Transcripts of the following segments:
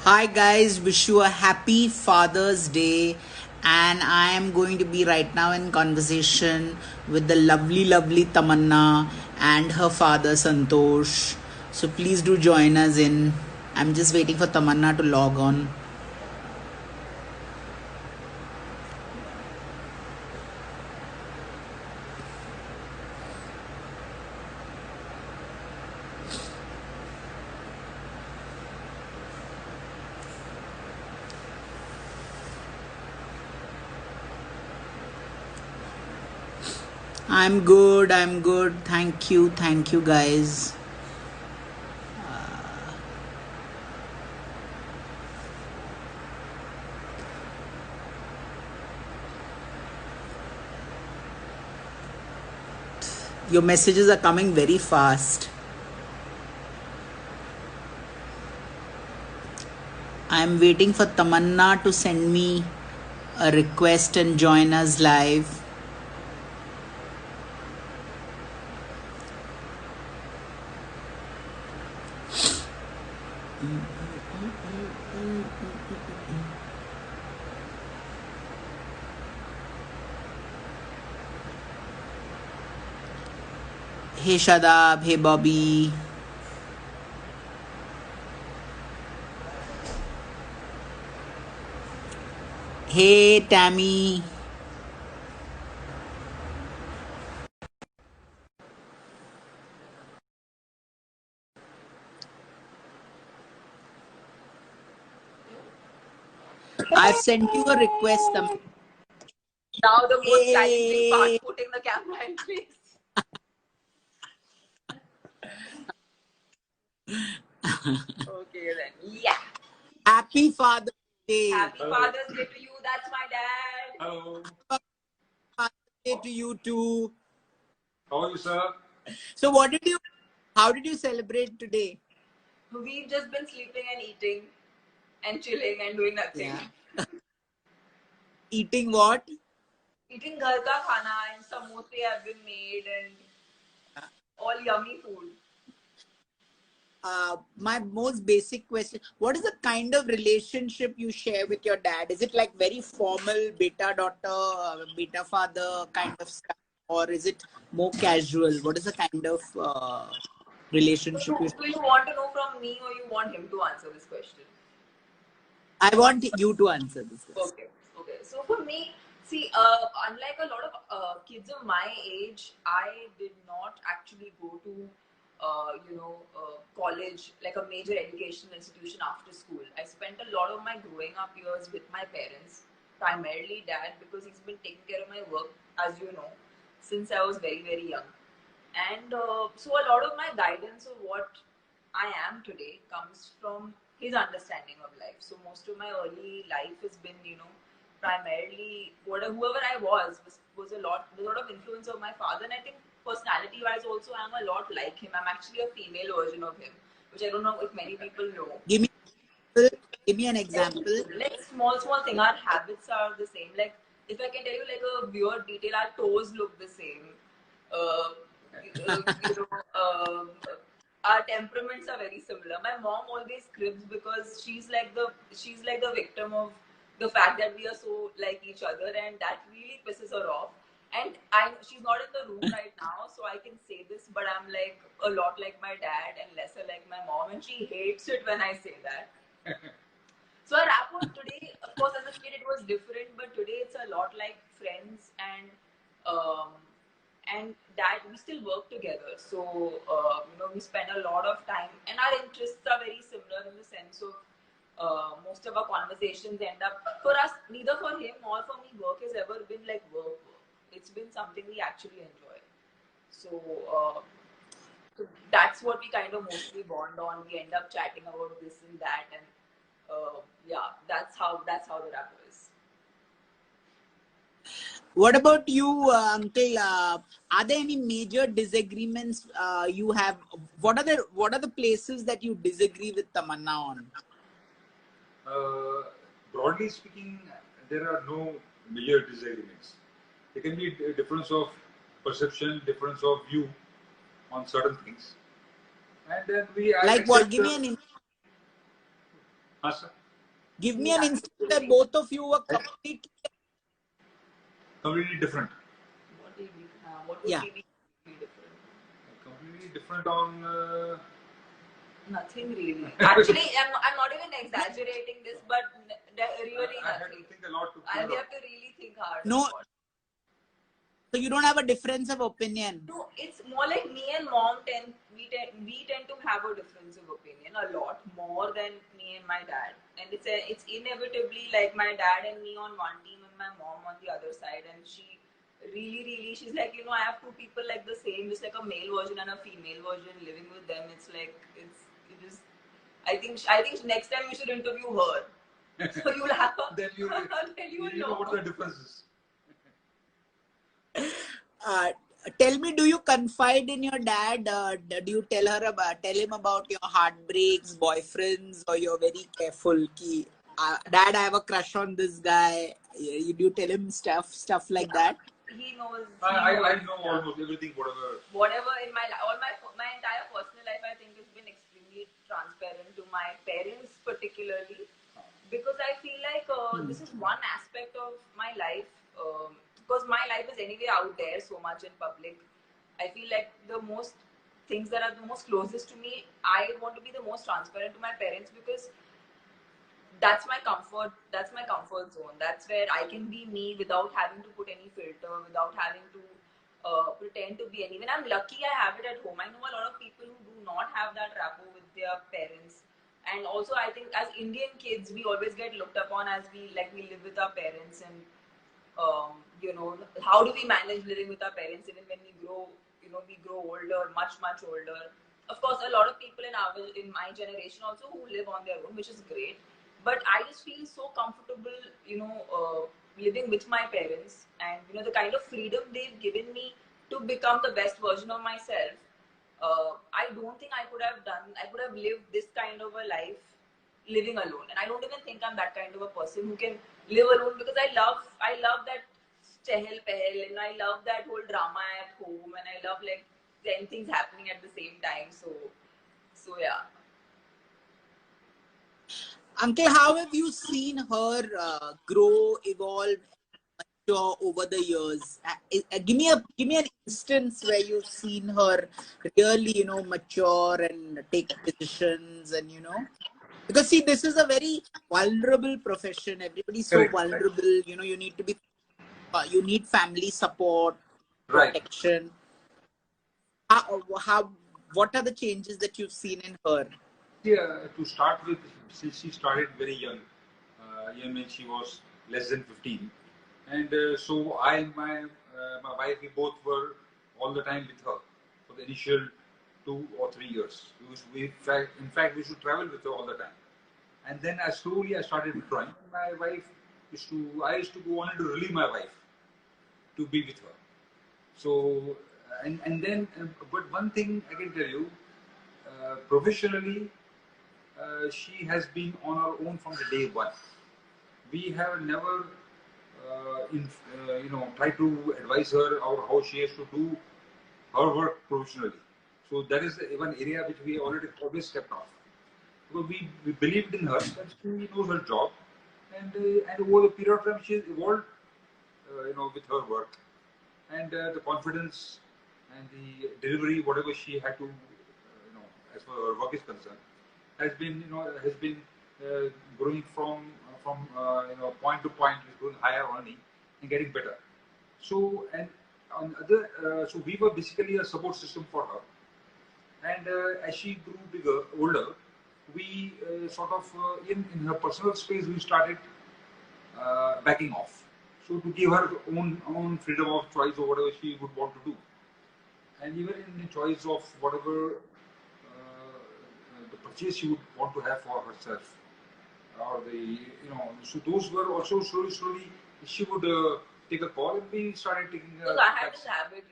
Hi guys, wish you a happy Father's Day, and I am going to be right now in conversation with the lovely Tamanna and her father Santosh. So please do join us in. I'm just waiting for Tamanna to log on. I'm good, I'm good. Thank you guys. Your messages are coming very fast. I'm waiting for Tamanna to send me a request and join us live. Hey Shadab, hey Bobby. Hey Tammy. I've sent you a request. Now the most challenging part, Hey. putting the camera in place. Okay then. Yeah. Happy Father's Day. Happy Father's Day to you. That's my dad. Hello. Father's Day to you too. How are you, sir? So how did you celebrate today? We've just been sleeping and eating and chilling and doing nothing. Yeah. Eating what? Eating ghar ka khana and samosa have been made and all yummy food. My most basic question, what is the kind of relationship you share with your dad? Is it like very formal beta daughter, beta father kind of stuff, or is it more casual? What is the kind of relationship you Do you want to know from me or you want him to answer this question? I want you to answer this question. Okay. So for me, see, unlike a lot of kids of my age, I did not actually go to, college, like a major educational institution after school. I spent a lot of my growing up years with my parents, primarily dad, because he's been taking care of my work, as you know, since I was very young. And so a lot of my guidance of what I am today comes from his understanding of life. So most of my early life has been, primarily whoever I was a lot of influence of my father. And I think personality wise also I'm a lot like him. I'm actually a female version of him, which I don't know if many people know. Give me give me an example. Like small thing. Our habits are the same. Like if I can tell you like a weird detail, our toes look the same. Uh, you know, our temperaments are very similar. My mom always cribs because she's like the victim of the fact that we are so like each other, and that really pisses her off. And she's not in the room right now, so I can say this, but I'm like a lot like my dad and lesser like my mom, and she hates it when I say that. So our rapport today, of course, as a kid it was different, but today it's a lot like friends um, and that we still work together. So we spend a lot of time, and our interests are very similar in the sense of most of our conversations end up for us. Neither for him or for me, work has ever been like work. It's been something we actually enjoy. So. So that's what we kind of mostly bond on. We end up chatting about this and that, and yeah, that's how the rapper is. What about you, Uncle? Are there any major disagreements you have? What are the places that you disagree with Tamanna on? Broadly speaking, there are no major disagreements. There can be a difference of perception, difference of view on certain things, and then I Like what? accept. Give me an. sir. Give me an instance where both of you were completely Different. What would Yeah. be different? Completely different on. Nothing really. Actually, I'm not even exaggerating this, but really I had to nothing. think a lot to I'll figure have out. to really think hard. No. about it. So you don't have a difference of opinion. No, it's more like me and mom we tend to have a difference of opinion a lot more than me and my dad, and it's inevitably like my dad and me on one team and my mom on the other side, and she really she's like, I have two people like the same, just like a male version and a female version living with them. It's like it is. I think next time you should interview her. So you'll have Then you know what the difference is. Tell me, do you confide in your dad? Do you tell him about your heartbreaks, boyfriends, or you're very careful? Ki, Dad, I have a crush on this guy. You do tell him stuff like that? He knows. I know almost everything, Whatever in my my entire personal life, I think has been extremely transparent to my parents, particularly, because I feel like this is one aspect of my life. Because my life is anyway out there so much in public. I feel like the most things that are the most closest to me, I want to be the most transparent to my parents, because that's my comfort zone. That's where I can be me without having to put any filter, without having to pretend to be anyone. I'm lucky I have it at home. I know a lot of people who do not have that rapport with their parents, and also I think as Indian kids we always get looked upon as we live with our parents, and how do we manage living with our parents even when we grow older, much older. Of course, a lot of people in my generation also who live on their own, which is great, but I just feel so comfortable living with my parents, and the kind of freedom they've given me to become the best version of myself. I don't think I could have lived this kind of a life living alone, and I don't even think I'm that kind of a person who can live alone, because I love that chehel pehel, and I love that whole drama at home, and I love like 10 things happening at the same time. So yeah. Uncle, how have you seen her grow, evolve, mature over the years? Give me an instance where you've seen her really, mature and take decisions, and because see, this is a very vulnerable profession. Everybody's so vulnerable. You need to be, you need family support, protection. What are the changes that you've seen in her? Yeah, to start with, since she started very young, when she was less than 15, and so my wife, we both were all the time with her for the initial 2 or 3 years. In fact, we should travel with her all the time. And then I started withdrawing. My wife I used to go only to relieve my wife, to be with her. So, and then, but one thing I can tell you, professionally, she has been on her own from the day one. We have never, tried to advise her or how she has to do her work professionally. So that is one area which we always kept off. Because we believed in her that she knows her job, and over the period of time she has evolved, with her work, and the confidence and the delivery, whatever she had to, as far as her work is concerned, has been growing from point to point, is going higher only and getting better. So so we were basically a support system for her, and as she grew older, we in her personal space we started backing off. So to give her own freedom of choice or whatever she would want to do, and even in the choice of whatever the purchase she would want to have for herself, or so those were also slowly she would take a call, and we started taking. Because I had this habit,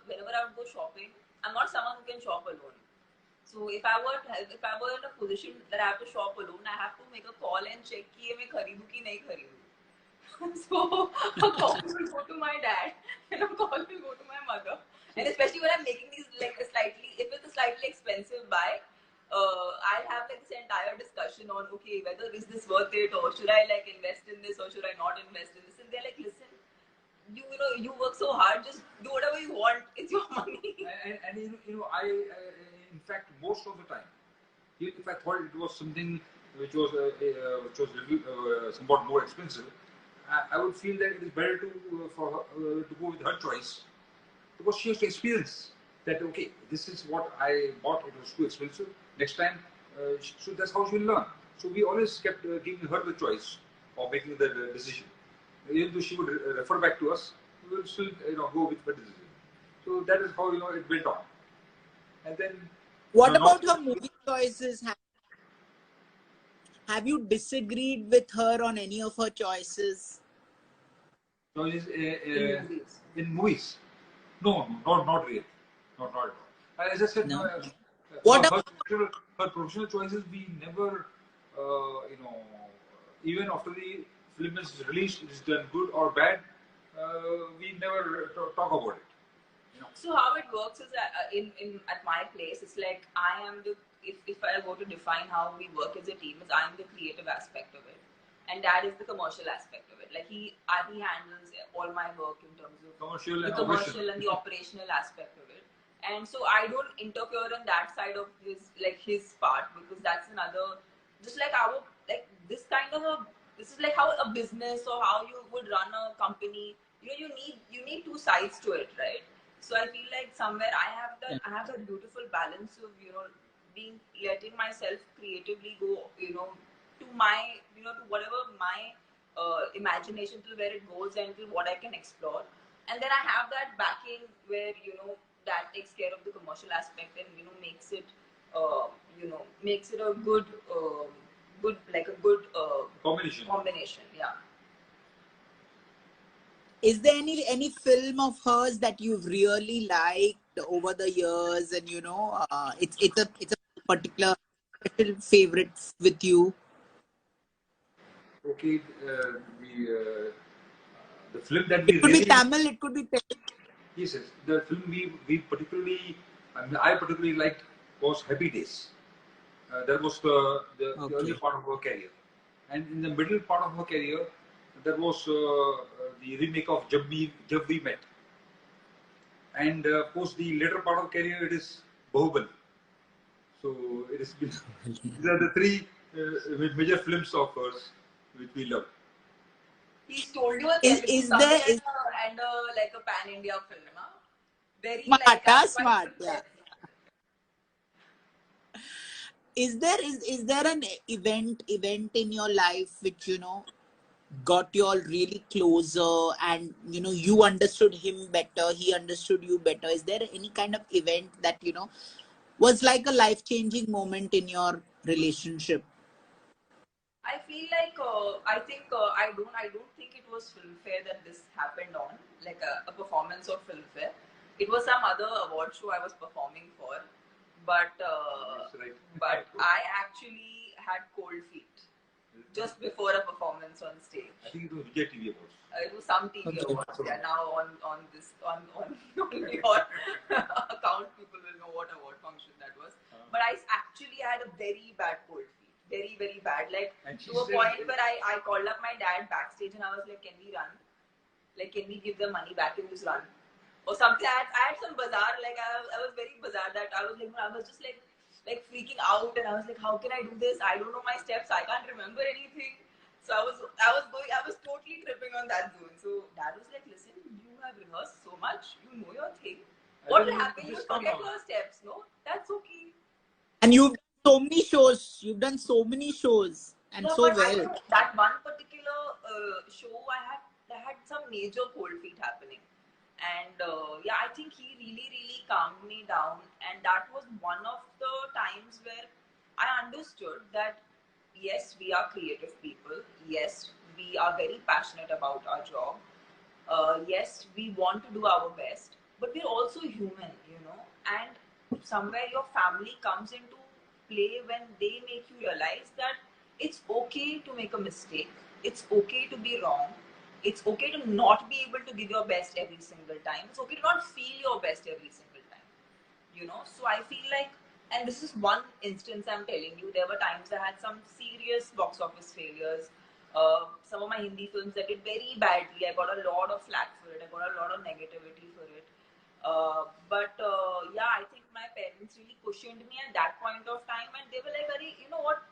whenever I would go shopping, I'm not someone who can shop alone. So if I were in a position that I have to shop alone, I have to make a call and check कि मैं खरीदूँ कि नहीं खरीदूँ. So a call will go to my dad and a call will go to my mother. And especially when I'm making these if it's a slightly expensive buy, I have like this entire discussion on, okay, whether is this worth it, or should I like invest in this, or should I not invest in this? And they're like, listen, you know, you work so hard, just do whatever you want. It's your money. And in fact, most of the time, even if I thought it was something which was little, somewhat more expensive, I would feel that it is better for her, to go with her choice, because she has to experience that. Okay, this is what I bought. It was too expensive. Next time, so that's how she will learn. So we always kept giving her the choice of making the decision. Even though she would refer back to us, we will still go with her decision. So that is how it built on. And then What not about her movie choices? Have you disagreed with her on any of her choices? choices In movies. in movies. No, not really, not at all. As I said, No. her, What her professional choices, we never, even after the film is released, it is done good or bad, we never talk about it. So how it works is that in at my place, it's like I am the, if I were to define how we work as a team, is I'm the creative aspect of it, and Dad is the commercial aspect of it. Like he handles all my work in terms of Commercial the and commercial operational. and the operational aspect of it. And so I don't interfere in that side of his part, because that's another, just like our, like this kind of a, this is like how a business or how you would run a company. You need two sides to it, right? So I feel like somewhere I have that beautiful balance of being, letting myself creatively go to my to whatever my imagination, till where it goes and till what I can explore. And then I have that backing where that takes care of the commercial aspect, and makes it makes it a good good, like a good combination. Yeah. Is there any film of hers that you've really liked over the years, and it's a particular special favorite with you? Okay, the film that we It could be really, Tamil, it could be Telugu. yes, the film we particularly, I particularly liked was Happy Days. That was the early Okay. part of her career, and in the middle part of her career, there was the remake of Jab We Met, and post the later part of career, it is Bahubali. So it is these are the three major films of hers which we love. He's told you a Is Telugu is Tamil there is and like a pan India film, huh? Very like smart, I'm quite smart, yeah. impressed. Is there an event in your life which got you all really closer, and you understood him better, he understood you better? Is there any kind of event that was like a life changing moment in your relationship? I feel like I don't think it was Filmfare that this happened on, like a performance of Filmfare. It was some other award show I was performing for, but That's right. but I actually had cold feet just before a performance on stage. I think it was Vijay TV Awards. It was some TV Okay. awards. Yeah, now on this on your account, people will know what award function that was. But I actually had a very bad cold feet, very very bad. Like to a point where I called up my dad backstage and I was like, "Can we run? Like, can we give them money back and just run?" Or something. I had some bizarre, like I was very bizarre, that I was just like freaking out, and I was like, how can I do this? I don't know my steps. I can't remember anything. So I was totally tripping on that zone. So Dad was like, listen, you have rehearsed so much, you know your thing. What will happen? You forget your steps, no? That's okay. And you've done so many shows, and No, so but I well. think that one particular show, I had some major cold feet happening, and yeah, I think he really calmed me down, and that was one of the times where I understood that yes, we are creative people. Yes, we are very passionate about our job. Yes, we want to do our best, but we're also human, and somewhere your family comes into play when they make you realize that it's okay to make a mistake, it's okay to be wrong, it's okay to not be able to give your best every single time, it's okay to not feel your best every single time. So I feel like And this is one instance I'm telling you. There were times I had some serious box office failures. Some of my Hindi films that did very badly. I got a lot of flack for it. I got a lot of negativity for it. But yeah, I think my parents really cushioned me at that point of time, and they were like, "Arey, you know what?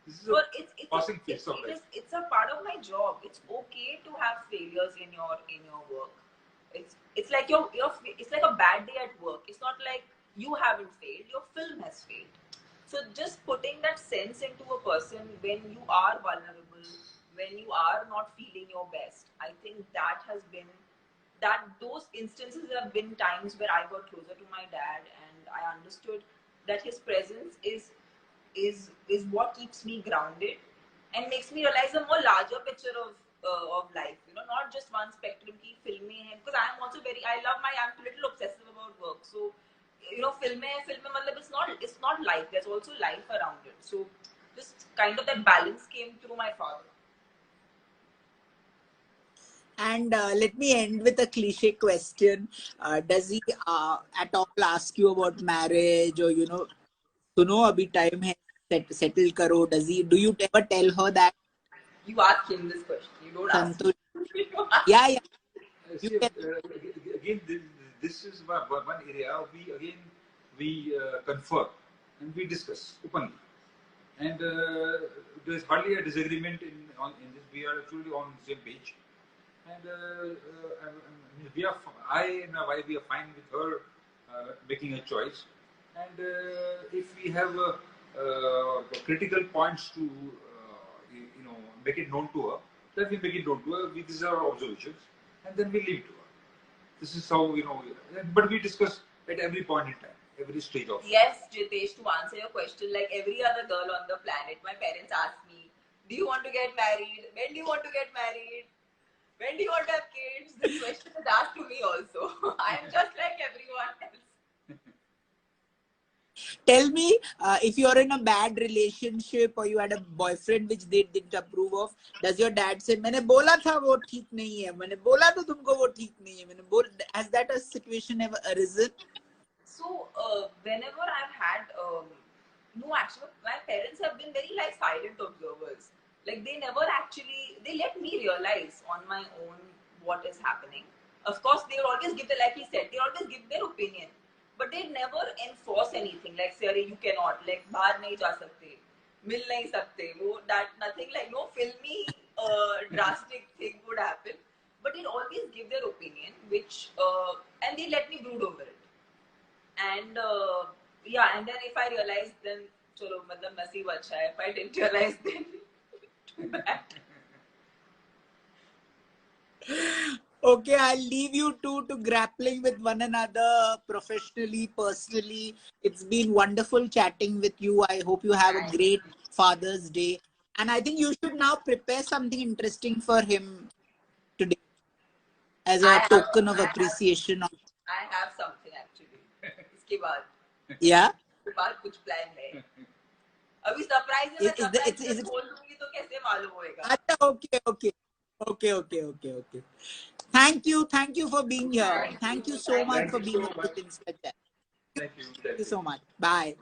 This is Well, a passing phase of life. it's a part of my job. It's okay to have failures in your work. It's like it's like a bad day at work. It's not like you haven't failed. Your film has failed. So just putting that sense into a person when you are vulnerable, when you are not feeling your best, I think that has been that those instances have been times where I got closer to my dad and I understood that his presence is what keeps me grounded and makes me realize a more larger picture of life. You know, not just one spectrum ki filme hai, because I am also I'm a little obsessive about work. So you know, filme matlab it's not life. There's also life around it. So just kind of that balance came through my father. And let me end with a cliche question. Does he at all ask you about marriage, or सुनो अभी time है, settle करो? Do you ever tell her that? You ask him this question. You don't ask me. Yeah. See, again, this is one area we confer and we discuss openly, and there's hardly a disagreement in this. We are actually on the same page, and I and my wife, we are fine with her making a choice, and if we have critical points to make it known to her, then we make it known to her. These are our observations, and then we leave it to her. This is how but we discuss at every point in time, every stage of. Yes, Jitesh, to answer your question, like every other girl on the planet, my parents ask me, "Do you want to get married? When do you want to get married? When do you want to have kids?" This question is asked to me also. I am just like everyone else. Tell me, if you're in a bad relationship or you had a boyfriend which they didn't approve of, does your dad say, मैंने बोला था वो ठीक नहीं है, मैंने बोला तो तुमको वो ठीक नहीं है, has that a situation ever arisen? So, whenever I've had, no, actually, my parents have been very like silent observers. Like they never actually, they let me realize on my own what is happening. Of course, they always give like he said, they always give their opinion. But they never enforce anything. Like say, you cannot, like, बाहर नहीं जा सकते, मिल नहीं सकते, वो that nothing like no filmy drastic thing would happen. But they always give their opinion, which and they let me brood over it. And yeah, and then if I realize, then chalo, matlab naseeb acha hai. If I didn't realize, then too bad. Okay, I'll leave you two to grappling with one another professionally, personally. It's been wonderful chatting with you. I hope you have a great Father's Day. And I think you should now prepare something interesting for him today as a token of appreciation. I have something actually. इसके बाद. Yeah? इसके बाद कुछ plan है. अभी surprise है, मैं surprise बोल दूँगी तो कैसे मालूम होएगा? Okay. Thank you for being here. Thank you so much for being a good inspector. Thank you so much. Bye.